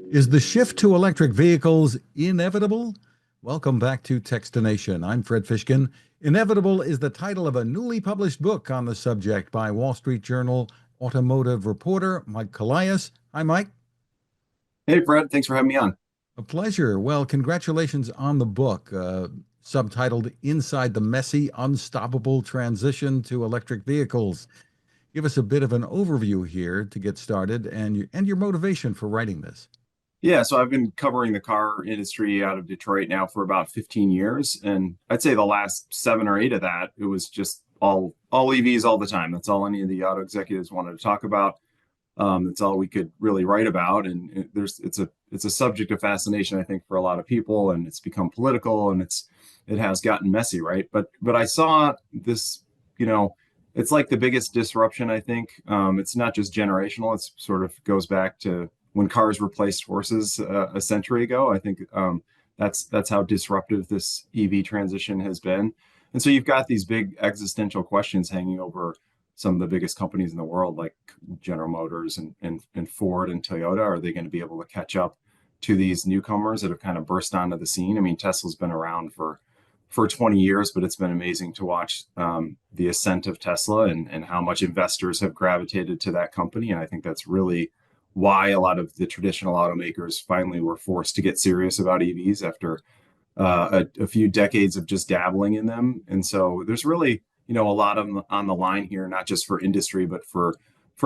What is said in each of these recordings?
Is the shift to electric vehicles inevitable? Welcome back to Techstination. I'm Fred Fishkin. Inevitable is the title of a newly published book on the subject by Wall Street Journal automotive reporter Mike Colias. Hi, Mike. Hey, Fred. Thanks for having me on. A pleasure. Well, congratulations on the book, subtitled Inside the Messy, Unstoppable Transition to Electric Vehicles. Give us a bit of an overview here to get started and your motivation for writing this. Yeah, so I've been covering the car industry out of Detroit now for about 15 years, and I'd say the last 7 or 8 of that, it was just all EVs all the time. That's all any of the auto executives wanted to talk about. That's all we could really write about, and it's a subject of fascination, I think, for a lot of people, and it's become political, and it has gotten messy, right? But I saw this, you know, it's like the biggest disruption, I think. It's not just generational; it's sort of goes back to when cars replaced horses a century ago. I think that's how disruptive this EV transition has been. And so you've got these big existential questions hanging over some of the biggest companies in the world, like General Motors and Ford and Toyota. Are they going to be able to catch up to these newcomers that have kind of burst onto the scene? I mean, Tesla's been around for 20 years, but it's been amazing to watch the ascent of Tesla and how much investors have gravitated to that company. And I think that's really why a lot of the traditional automakers finally were forced to get serious about EVs after a few decades of just dabbling in them. And so there's really, a lot of on the line here, not just for industry, but for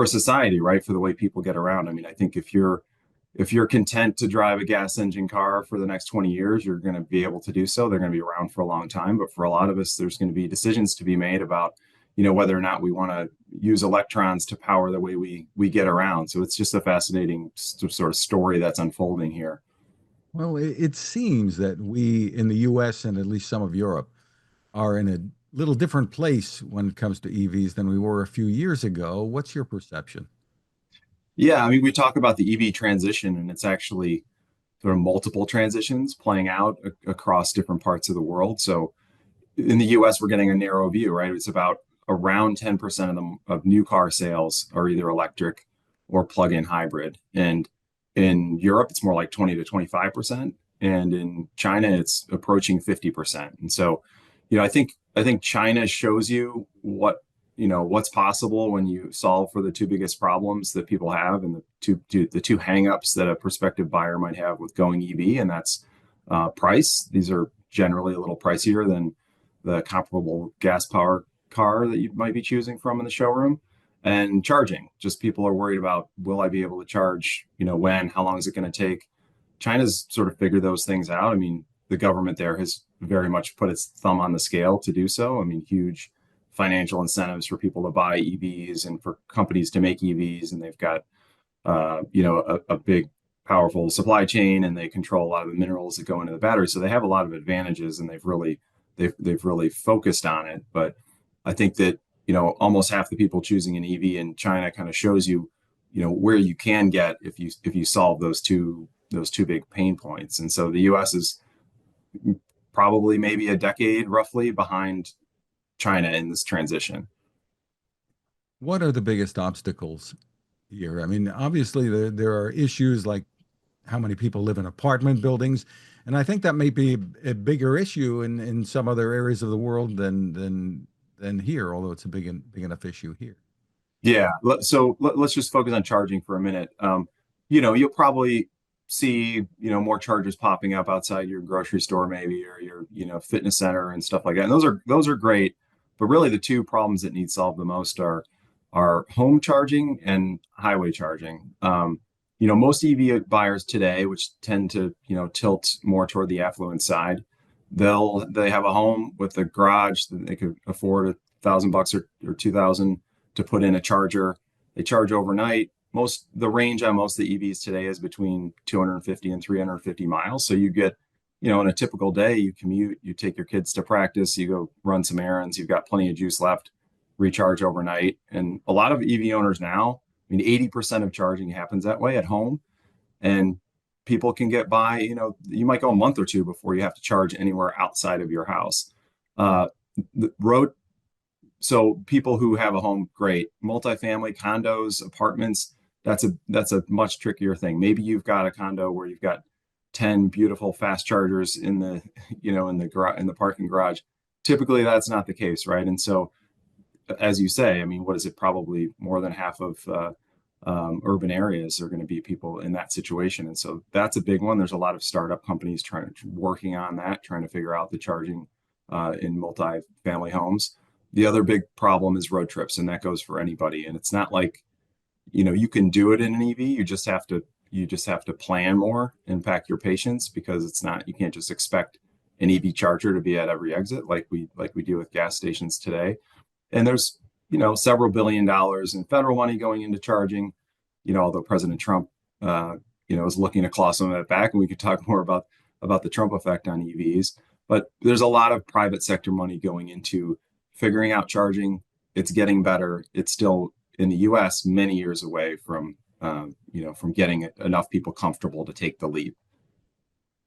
society, right? For the way people get around. I mean, I think if you're content to drive a gas engine car for the next 20 years, you're going to be able to do so. They're going to be around for a long time. But for a lot of us, there's going to be decisions to be made about, whether or not we want to use electrons to power the way we get around. So it's just a fascinating sort of story that's unfolding here. Well, it seems that we in the US and at least some of Europe are in a little different place when it comes to EVs than we were a few years ago. What's your perception? Yeah, I mean, we talk about the EV transition, and it's actually sort of multiple transitions playing out across different parts of the world. So in the US, we're getting a narrow view, right? It's about around 10% of new car sales are either electric or plug-in hybrid. And in Europe, it's more like 20 to 25%. And in China, it's approaching 50%. And so, I think China shows you what's possible when you solve for the two biggest problems that people have and the two hangups that a prospective buyer might have with going EV, and that's price. These are generally a little pricier than the comparable gas power car that you might be choosing from in the showroom. And charging, just people are worried about, will I be able to charge, when, how long is it going to take? China's sort of figured those things out. I mean, the government there has very much put its thumb on the scale to do so. I mean, huge financial incentives for people to buy EVs and for companies to make EVs. And they've got, a big, powerful supply chain, and they control a lot of the minerals that go into the battery. So they have a lot of advantages, and they've really focused on it. But I think that, almost half the people choosing an EV in China kind of shows you, where you can get if you solve those two big pain points. And so the US is probably maybe a decade roughly behind China in this transition. What are the biggest obstacles here? I mean, obviously there are issues like how many people live in apartment buildings, and I think that may be a bigger issue in some other areas of the world than here, although it's a big enough issue here. Yeah. So let's just focus on charging for a minute. You'll probably see, more chargers popping up outside your grocery store, maybe, or your, fitness center and stuff like that. And those are great. But really the two problems that need solved the most are home charging and highway charging. Most EV buyers today, which tend to, tilt more toward the affluent side, they have a home with a garage that they could afford $1,000 or 2,000 to put in a charger. They charge overnight. The range on most of the EVs today is between 250 and 350 miles. So you get, in a typical day, you commute, you take your kids to practice, you go run some errands, you've got plenty of juice left, recharge overnight. And a lot of EV owners now, I mean, 80% of charging happens that way at home. And people can get by, you might go a month or two before you have to charge anywhere outside of your house. The road So people who have a home, great. Multifamily condos, apartments, that's a much trickier thing. Maybe you've got a condo where you've got 10 beautiful fast chargers in the in the parking garage. Typically that's not the case, right? And so as you say, I mean, what is it? Probably more than half of urban areas are going to be people in that situation, and so that's a big one. There's a lot of startup companies working on that, trying to figure out the charging in multi-family homes. The other big problem is road trips, and that goes for anybody. And it's not like you can do it in an EV. You just have to plan more and pack your patience, because it's not, you can't just expect an EV charger to be at every exit like we do with gas stations today. And there's, several $billion in federal money going into charging, although President Trump, is looking to claw some of that back. And we could talk more about the Trump effect on EVs. But there's a lot of private sector money going into figuring out charging. It's getting better. It's still, in the US, many years away from getting enough people comfortable to take the leap.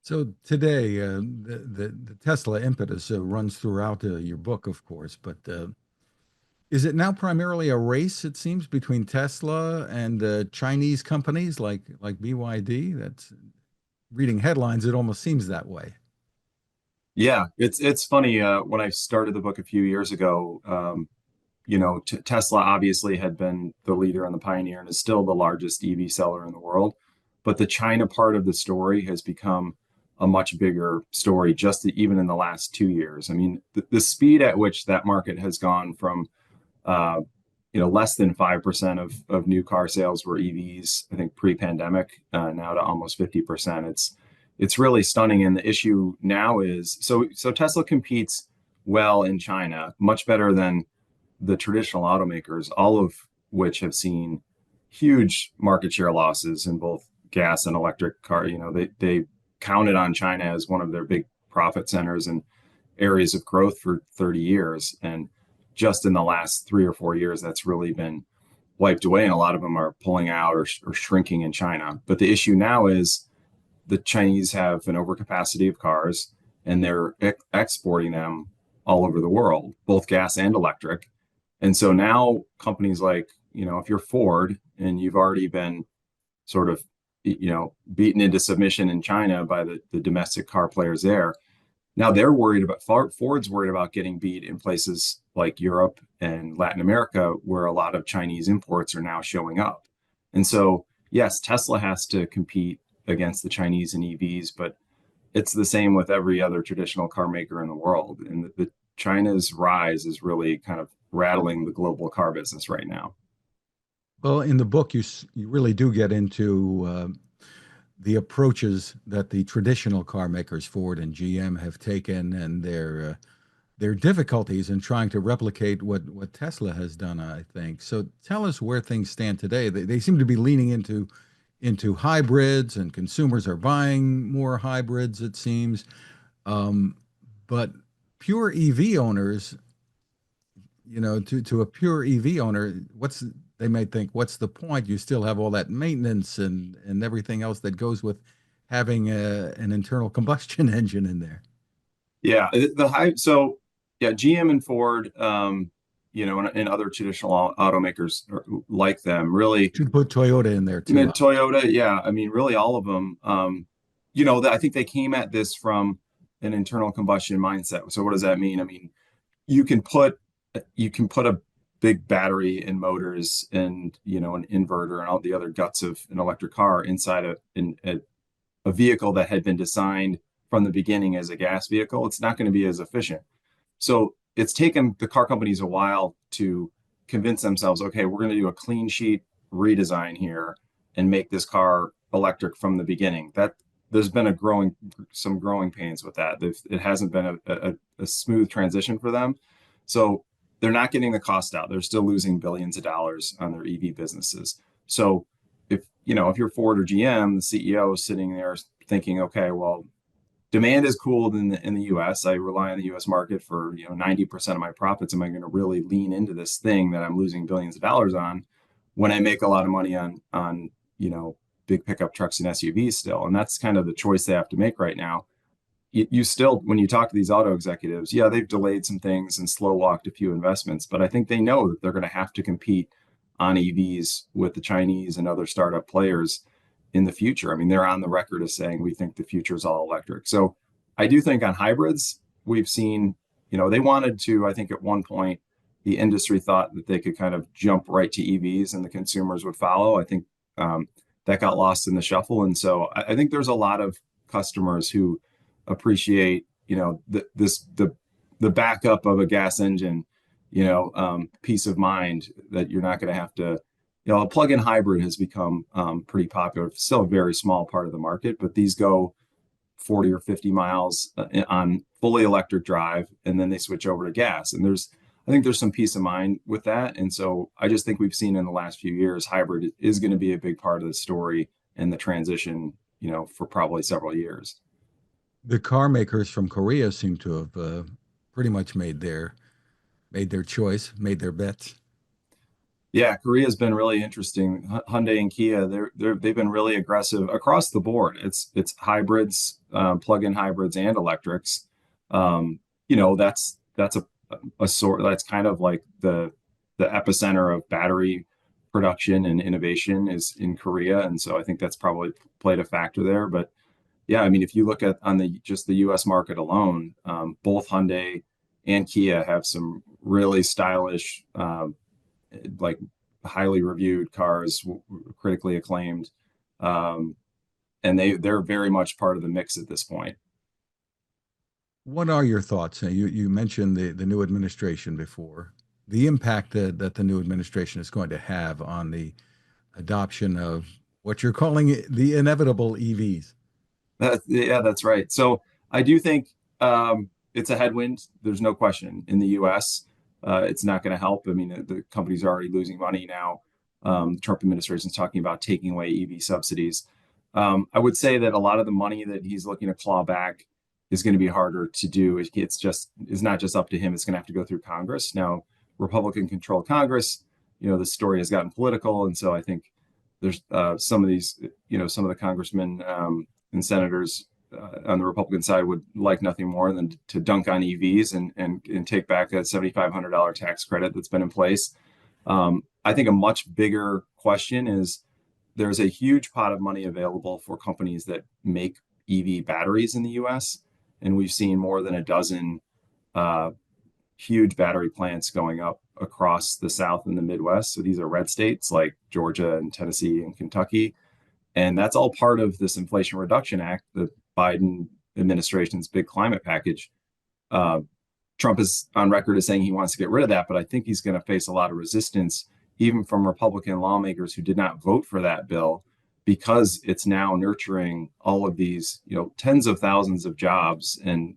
So today, the Tesla impetus runs throughout your book, of course, but is it now primarily a race, it seems, between Tesla and Chinese companies like BYD? That's reading headlines, it almost seems that way. Yeah, it's funny. When I started the book a few years ago, Tesla obviously had been the leader and the pioneer and is still the largest EV seller in the world. But the China part of the story has become a much bigger story, just even in the last 2 years. I mean, the speed at which that market has gone from uh, less than 5% of new car sales were EVs, I think pre-pandemic, now to almost 50%. It's really stunning. And the issue now is, so Tesla competes well in China, much better than the traditional automakers, all of which have seen huge market share losses in both gas and electric car. They counted on China as one of their big profit centers and areas of growth for 30 years. And just in the last 3 or 4 years, that's really been wiped away. And a lot of them are pulling out or shrinking in China. But the issue now is the Chinese have an overcapacity of cars, and they're exporting them all over the world, both gas and electric. And so now companies like, if you're Ford and you've already been sort of, beaten into submission in China by the domestic car players there, now they're worried about, Ford's worried about getting beat in places like Europe and Latin America, where a lot of Chinese imports are now showing up. And so, yes, Tesla has to compete against the Chinese in EVs, but it's the same with every other traditional car maker in the world. And the China's rise is really kind of rattling the global car business right now. Well, in the book, you really do get into the approaches that the traditional car makers, Ford and GM, have taken, and their difficulties in trying to replicate what Tesla has done, I think. So tell us where things stand today. They seem to be leaning into hybrids, and consumers are buying more hybrids, it seems. But pure EV owners, to a pure EV owner, they may think, what's the point? You still have all that maintenance and everything else that goes with having an internal combustion engine in there. Yeah, the high. So yeah, GM and Ford, and other traditional automakers like them, really. Should put Toyota in there And too. then Toyota, yeah, I mean, really all of them. I think they came at this from an internal combustion mindset. So what does that mean? I mean, you can put you can put a big battery and motors and an inverter and all the other guts of an electric car inside a vehicle that had been designed from the beginning as a gas vehicle. It's not going to be as efficient. So it's taken the car companies a while to convince themselves, okay, we're going to do a clean sheet redesign here and make this car electric from the beginning. That there's been some growing pains with that. It hasn't been a smooth transition for them. So they're not getting the cost out. They're still losing billions of dollars on their EV businesses. So if you're Ford or GM, the CEO is sitting there thinking, okay, well, demand is cooled in the US. I rely on the US market for 90% of my profits. Am I going to really lean into this thing that I'm losing billions of dollars on when I make a lot of money on big pickup trucks and SUVs still? And that's kind of the choice they have to make right now. You still, when you talk to these auto executives, yeah, they've delayed some things and slow walked a few investments, but I think they know that they're going to have to compete on EVs with the Chinese and other startup players in the future. I mean, they're on the record as saying we think the future is all electric. So I do think on hybrids, we've seen, they wanted to, I think at one point, the industry thought that they could kind of jump right to EVs and the consumers would follow. I think that got lost in the shuffle. And so I think there's a lot of customers who appreciate, the backup of a gas engine, peace of mind that you're not going to have to, a plug-in hybrid has become pretty popular. It's still a very small part of the market, but these go 40 or 50 miles on fully electric drive, and then they switch over to gas. And I think there's some peace of mind with that. And so I just think we've seen in the last few years, hybrid is going to be a big part of the story and the transition, for probably several years. The car makers from Korea seem to have pretty much made their choice, made their bets. Yeah, Korea's been really interesting. Hyundai and Kia, they've been really aggressive across the board. It's hybrids, plug-in hybrids, and electrics. That's a sort that's kind of like the epicenter of battery production and innovation is in Korea, and so I think that's probably played a factor there. But yeah, I mean, if you look at on the U.S. market alone, both Hyundai and Kia have some really stylish, like highly reviewed cars, critically acclaimed, and they're very much part of the mix at this point. What are your thoughts? You mentioned the new administration before, the impact that the new administration is going to have on the adoption of what you're calling the inevitable EVs. Yeah, that's right. So I do think it's a headwind. There's no question in the U.S. It's not going to help. I mean, the companies are already losing money now. The Trump administration is talking about taking away EV subsidies. I would say that a lot of the money that he's looking to claw back is going to be harder to do. It's not just up to him. It's going to have to go through Congress. Now, Republican-controlled Congress, the story has gotten political, and so I think there's some of these, some of the congressmen and senators on the Republican side would like nothing more than to dunk on EVs and take back a $7,500 tax credit that's been in place. I think a much bigger question is there's a huge pot of money available for companies that make EV batteries in the U.S. And we've seen more than a dozen huge battery plants going up across the South and the Midwest. So these are red states like Georgia and Tennessee and Kentucky. And that's all part of this Inflation Reduction Act, the Biden administration's big climate package. Trump is on record as saying he wants to get rid of that, but I think he's going to face a lot of resistance, even from Republican lawmakers who did not vote for that bill, because it's now nurturing all of these, tens of thousands of jobs and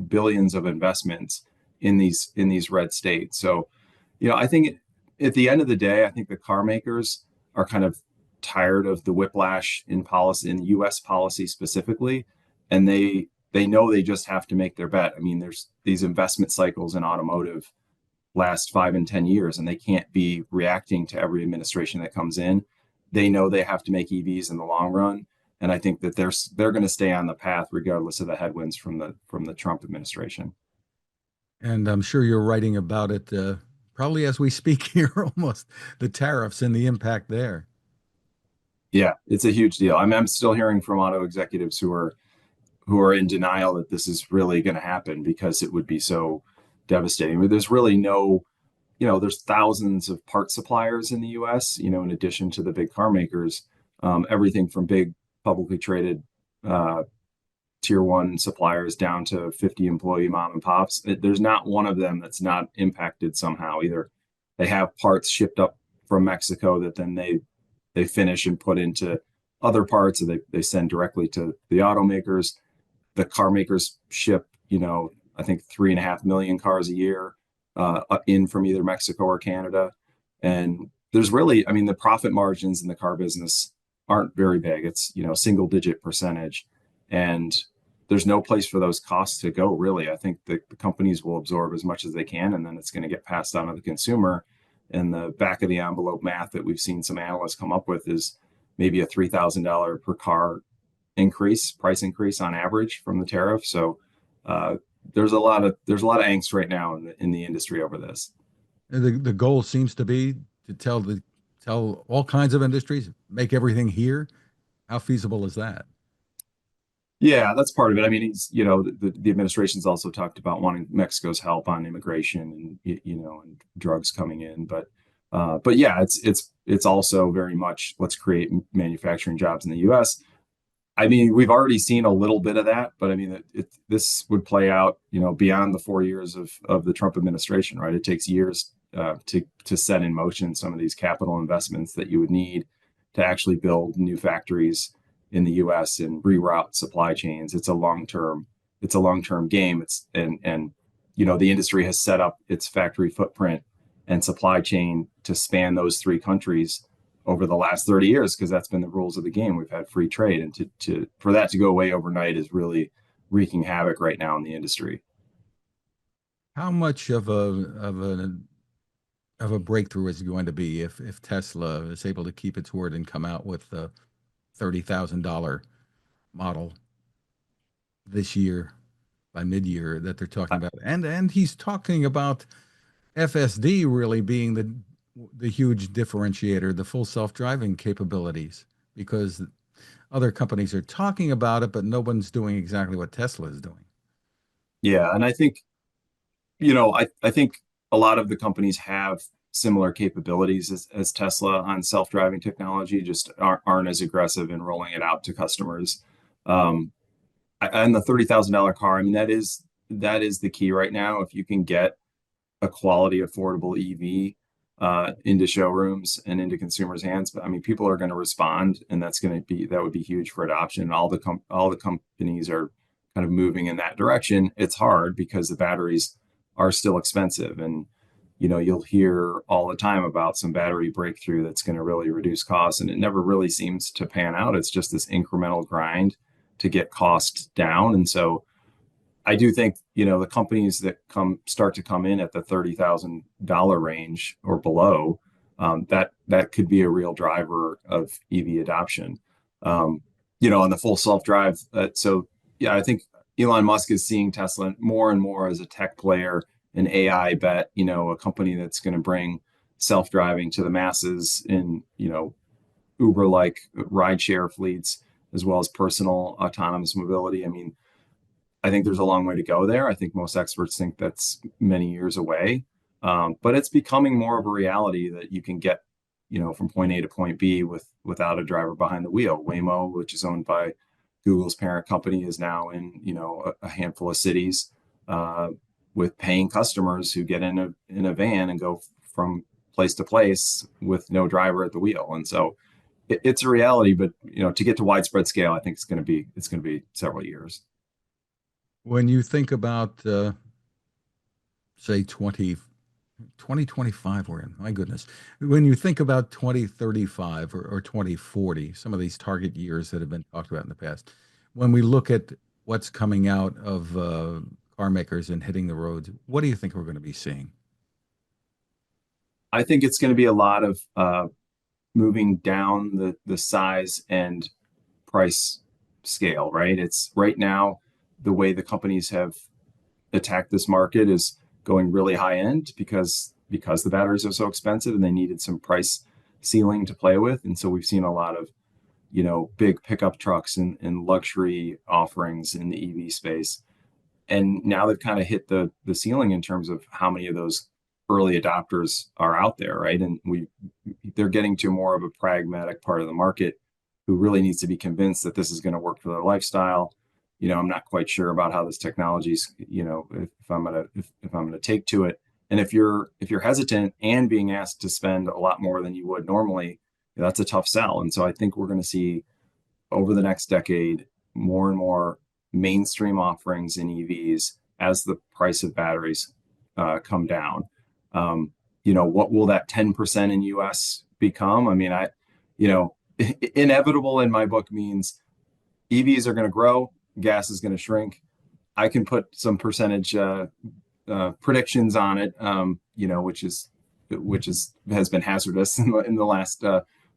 billions of investments in these red states. So, I think at the end of the day, I think the car makers are kind of tired of the whiplash in policy, in U.S. policy specifically, and they know they just have to make their bet. I mean, there's these investment cycles in automotive last 5 and 10 years, and they can't be reacting to every administration that comes in. They know they have to make EVs in the long run, and I think that they're going to stay on the path regardless of the headwinds from the Trump administration. And I'm sure you're writing about it probably as we speak here, almost the tariffs and the impact there. Yeah, it's a huge deal. I'm still hearing from auto executives who are in denial that this is really going to happen because it would be so devastating. But there's really no, there's thousands of part suppliers in the U.S. In addition to the big car makers, everything from big publicly traded tier one suppliers down to 50 employee mom and pops. There's not one of them that's not impacted somehow. Either they have parts shipped up from Mexico that then they finish and put into other parts, and they send directly to the automakers. The car makers ship, I think 3.5 million cars a year in from either Mexico or Canada. And there's really, I mean, the profit margins in the car business aren't very big. It's, single digit percentage. And there's no place for those costs to go, really. I think the companies will absorb as much as they can, and then it's going to get passed on to the consumer. And the back of the envelope math that we've seen some analysts come up with is maybe a $3,000 per car price increase on average from the tariff. So there's a lot of angst right now in the industry over this. The goal seems to be to tell the tell all kinds of industries, make everything here? How feasible is that? Yeah, that's part of it. I mean, the administration's also talked about wanting Mexico's help on immigration and and drugs coming in, but yeah, it's also very much let's create manufacturing jobs in the U.S. I mean, we've already seen a little bit of that, but I mean, this would play out, beyond the 4 years of the Trump administration, right? It takes years to set in motion some of these capital investments that you would need to actually build new factories in the U.S. and reroute supply chains. It's a long-term game. The industry has set up its factory footprint and supply chain to span those three countries over the last 30 years because that's been the rules of the game. We've had free trade, and to for that to go away overnight is really wreaking havoc right now in the industry. How much of a breakthrough is it going to be if Tesla is able to keep its word and come out with the $30,000 model this year by mid-year that they're talking about? And he's talking about FSD really being the huge differentiator, the full self-driving capabilities, because other companies are talking about it, but no one's doing exactly what Tesla is doing. Yeah, and I think a lot of the companies have similar capabilities as Tesla on self-driving technology, just aren't as aggressive in rolling it out to customers. Um, and the $30,000 car, I mean, that is the key right now. If you can get a quality, affordable EV into showrooms and into consumers' hands, but I mean, people are going to respond, and that would be huge for adoption. And all the companies are kind of moving in that direction. It's hard because the batteries are still expensive, and you'll hear all the time about some battery breakthrough that's going to really reduce costs, and it never really seems to pan out. It's just this incremental grind to get costs down, and so I do think, the companies that start to come in at the $30,000 range or below, that could be a real driver of EV adoption. On the full self-drive. So yeah, I think Elon Musk is seeing Tesla more and more as a tech player, an AI bet, a company that's going to bring self-driving to the masses in, Uber-like rideshare fleets, as well as personal autonomous mobility. I mean, I think there's a long way to go there. I think most experts think that's many years away. But it's becoming more of a reality that you can get, from point A to point B without a driver behind the wheel. Waymo, which is owned by Google's parent company, is now in, a handful of cities with paying customers who get in a van and go from place to place with no driver at the wheel. And so it's a reality, but to get to widespread scale, I think it's going to be several years. When you think about, say, 2025, we're in, my goodness. When you think about 2035 or 2040, some of these target years that have been talked about in the past, when we look at what's coming out of car makers and hitting the roads, what do you think we're going to be seeing? I think it's going to be a lot of moving down the size and price scale, right? It's right now the way the companies have attacked this market is going really high end because the batteries are so expensive and they needed some price ceiling to play with. And so we've seen a lot of, big pickup trucks and luxury offerings in the EV space. And now they've kind of hit the ceiling in terms of how many of those early adopters are out there, right? And they're getting to more of a pragmatic part of the market who really needs to be convinced that this is going to work for their lifestyle. I'm not quite sure about how this technology's, if I'm gonna take to it. And if you're hesitant and being asked to spend a lot more than you would normally, that's a tough sell. And so I think we're going to see over the next decade more and more mainstream offerings in EVs as the price of batteries come down. What will that 10% in US become? I mean, inevitable in my book means EVs are going to grow, gas is going to shrink. I can put some percentage predictions on it, which has been hazardous in the last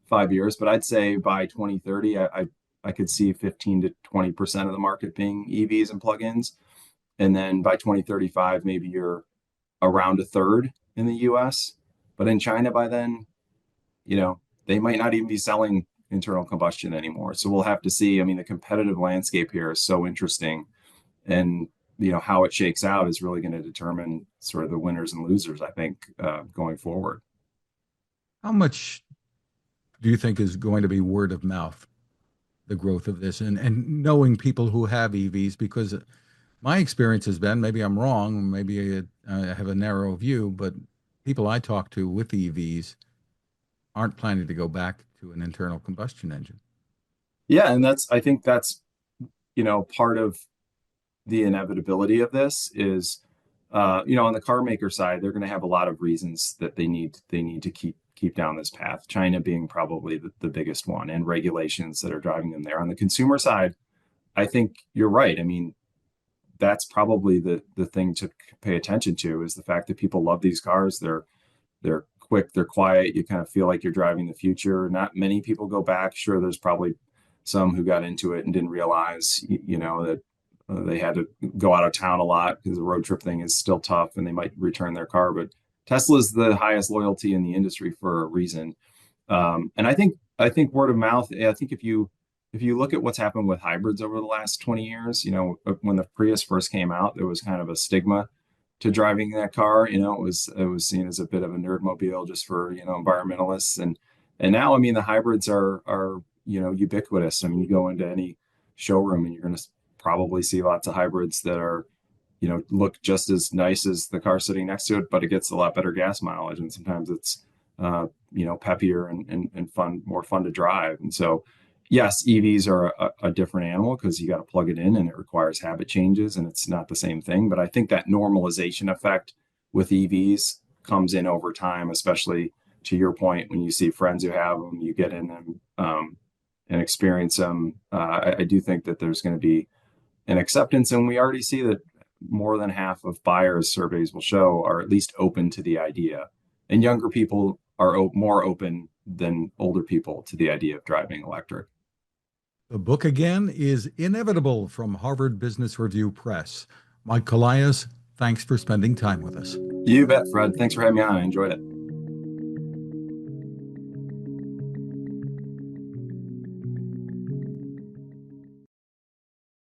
5 years. But I'd say by 2030, I could see 15 to 20% of the market being EVs and plugins, and then by 2035, maybe you're around a third in the U.S. But in China by then, you know, they might not even be selling internal combustion anymore. So we'll have to see. I mean, the competitive landscape here is so interesting, and how it shakes out is really going to determine sort of the winners and losers, I think, going forward. How much do you think is going to be word of mouth, the growth of this, and knowing people who have EVs? Because my experience has been, maybe I'm wrong, maybe I have a narrow view, but people I talk to with EVs aren't planning to go back to an internal combustion engine. Yeah, and I think that's part of the inevitability of this is, on the car maker side, they're going to have a lot of reasons that they need to keep down this path. China being probably the biggest one, and regulations that are driving them there. On the consumer side, I think you're right. I mean, that's probably the thing to pay attention to, is the fact that people love these cars. They're quick, they're quiet. You kind of feel like you're driving the future. Not many people go back. Sure, there's probably some who got into it and didn't realize, that they had to go out of town a lot because the road trip thing is still tough, and they might return their car. But Tesla's the highest loyalty in the industry for a reason. And I think word of mouth. I think if you look at what's happened with hybrids over the last 20 years, when the Prius first came out, there was kind of a stigma to driving that car. It was seen as a bit of a nerd mobile just for environmentalists, and now, I mean, the hybrids are ubiquitous. I mean, you go into any showroom and you're going to probably see lots of hybrids that are look just as nice as the car sitting next to it, but it gets a lot better gas mileage, and sometimes it's peppier and fun, more fun to drive. And so, yes, EVs are a different animal because you got to plug it in and it requires habit changes, and it's not the same thing. But I think that normalization effect with EVs comes in over time, especially to your point, when you see friends who have them, you get in them, and experience them. I do think that there's going to be an acceptance, and we already see that more than half of buyers, surveys will show, are at least open to the idea, and younger people are more open than older people to the idea of driving electric. The book again is Inevitable from Harvard Business Review Press. Mike Colias, thanks for spending time with us. You bet, Fred. Thanks for having me on. I enjoyed it.